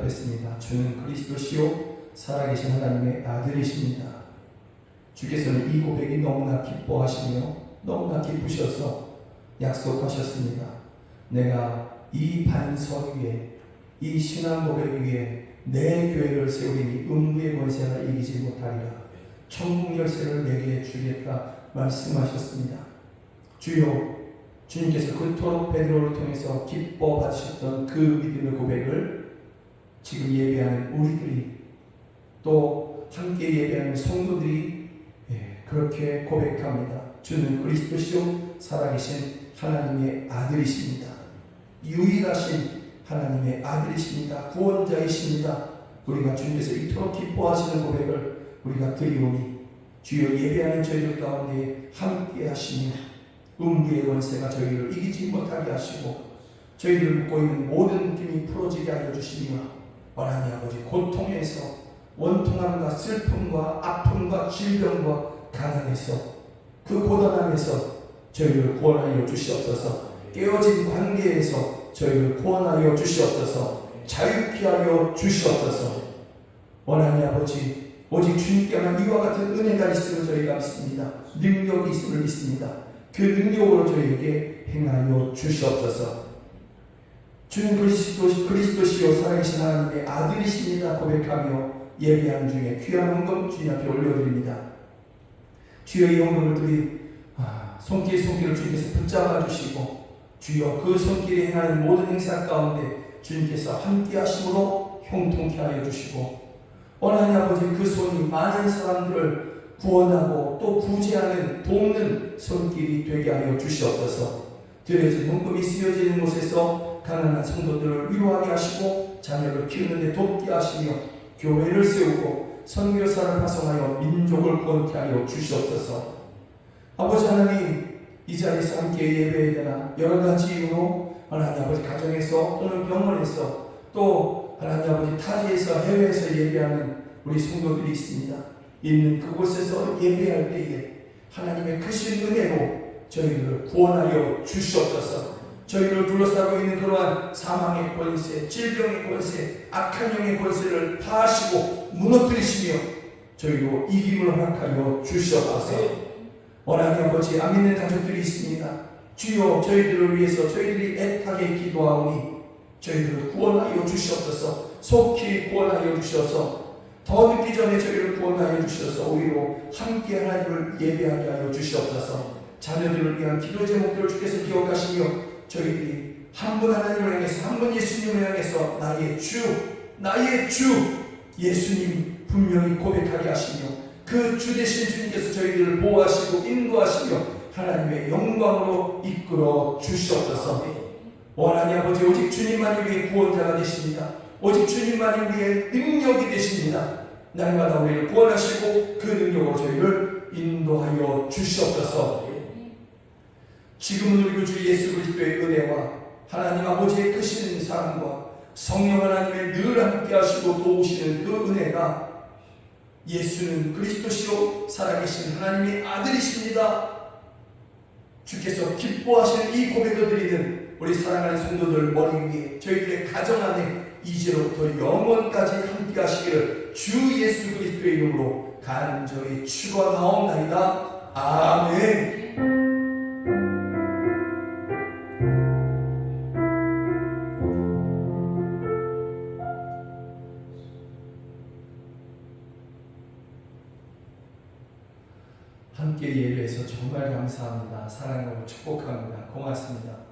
대답했습니다. 주는 그리스도시요 살아계신 하나님의 아들이십니다. 주께서는 이 고백이 너무나 기뻐하시며 너무나 기쁘셔서 약속하셨습니다. 내가 이 반석 위에, 이 신앙 고백 위에 내 교회를 세우리니 음부의 권세가 이기지 못하리라. 천국 열쇠를 내게 주겠다 말씀하셨습니다. 주여, 주님께서 그토록 베드로를 통해서 기뻐 받으셨던 그 믿음의 고백을 지금 예배하는 우리들이, 또 함께 예배하는 성도들이 그렇게 고백합니다. 주는 그리스도시요 살아계신 하나님의 아들이십니다. 유일하신 하나님의 아들이십니다. 구원자이십니다. 우리가 주님께서 이토록 기뻐하시는 고백을 우리가 드리오니 주여, 예배하는 저희들 가운데 함께 하시며 음부의 권세가 저희를 이기지 못하게 하시고 저희들을 묶고 있는 모든 묶임이 풀어지게 하여 주시며 하나님 아버지, 고통에서, 원통함과 슬픔과 아픔과 질병과 가난에서, 그 고단함에서 저희를 구원하여 주시옵소서. 깨어진 관계에서 저희를 구원하여 주시옵소서. 자유케 하여 주시옵소서. 하나님 아버지, 오직 주님께만 이와 같은 은혜가 있음을 저희가 믿습니다. 능력이 있음을 믿습니다. 그 능력으로 저희에게 행하여 주시옵소서. 주는 그리스도시요 살아계신 하나님의 아들이십니다 고백하며 예배하는 중에 귀한 헌금 주님 앞에 올려드립니다. 주여, 이 헌금을 드린 손길을 주님께서 붙잡아 주시고 주여, 그 손길에 행하는 모든 행사 가운데 주님께서 함께 하심으로 형통케 하여 주시고 하나님 아버지, 그 손이 많은 사람들을 구원하고 또 구제하는, 돕는 손길이 되게 하여 주시옵소서. 드려진 헌금이 쓰여지는 곳에서 가난한 성도들을 위로하게 하시고 자녀를 키우는 데 돕게 하시며 교회를 세우고 선교사를 파송하여 민족을 구원케 하여 주시옵소서. 아버지 하나님, 이 자리에서 함께 예배해야 되나 여러 가지 이유로 하나님 아버지 가정에서 또는 병원에서 또 하나님 아버지 타지에서 해외에서 예배하는 우리 성도들이 있습니다. 있는 그곳에서 예배할 때에 하나님의 크신 은혜로 저희들을 구원하여 주시옵소서. 저희를 둘러싸고 있는 그러한 사망의 권세, 질병의 권세, 악한 영의 권세를 파하시고 무너뜨리시며 저희로 이김을 허락하여 주시옵소서. 하나님 아버지, 안 믿는 가족들이 있습니다. 주여, 저희들을 위해서 저희들이 애타게 기도하오니 저희들을 구원하여 주시옵소서. 속히 구원하여 주셔서 더 늦기 전에 저희를 구원하여 주셔서 우리로 함께 하나님을 예배하게 하여 주시옵소서. 자녀들을 위한 기도 제목들을 주께서 기억하시며 저희들이 한 분 하나님을 향해서, 한 분 예수님을 향해서 나의 주 예수님 분명히 고백하게 하시며 그 주 되신 주님께서 저희들을 보호하시고 인도하시며 하나님의 영광으로 이끌어 주시옵소서. 하나님 아버지, 오직 주님만이 우리의 구원자가 되십니다. 오직 주님만이 우리의 능력이 되십니다. 날마다 우리를 구원하시고 그 능력으로 저희를 인도하여 주시옵소서. 지금은 우리 주 예수 그리스도의 은혜와 하나님 아버지의 크신 사랑과 성령 하나님의 늘 함께 하시고 도우시는 그 은혜가, 예수는 그리스도시요 살아계신 하나님의 아들이십니다 주께서 기뻐하시는 이 고백을 드리는 우리 사랑하는 성도들 머리 위에, 저희들의 가정 안에 이제로부터 영원까지 함께 하시기를 주 예수 그리스도의 이름으로 간절히 축원하옵나이다. 아멘. 함께 예배해서 정말 감사합니다. 사랑하고 축복합니다. 고맙습니다.